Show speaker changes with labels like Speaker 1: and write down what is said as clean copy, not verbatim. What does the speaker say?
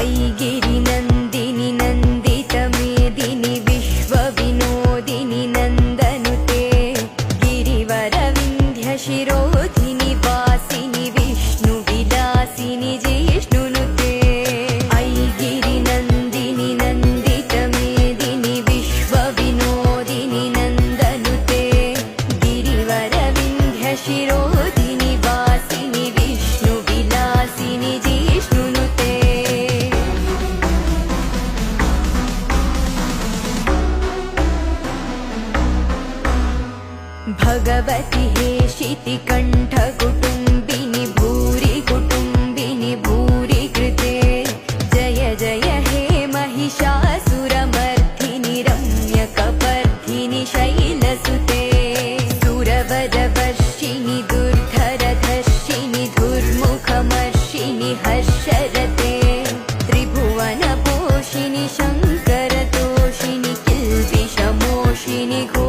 Speaker 1: ऐगिरिनन्दिनि नन्दितमेदिनि विश्वविनोदिनि नन्दनुते गिरिवरविन्ध्यशिरोधिनि वासिनि विष्णुविलासिनि जिष्णुनुते ऐगिरिनन्दिनि नन्दितमेदिनि विश्वविनोदिनि नन्दनुते गिरिवरविन्ध्यशिरोधिनि वासिनि विष्णुविलासिनि जिष्णुनुते भगवति हेशितिकण्ठकुटुम्बिनि भूरि कुटुम्बिनि भूरि कृते जय जय हे महिषासुरमर्दिनि रम्यकपर्दिनि शैलसुते सुरवरवर्षिणि दुर्धरधर्षिणि दुर्मुखमर्षिणि हर्षरते त्रिभुवनपोषिणि शङ्करतोषिणि किल्बिषमोषिणि घो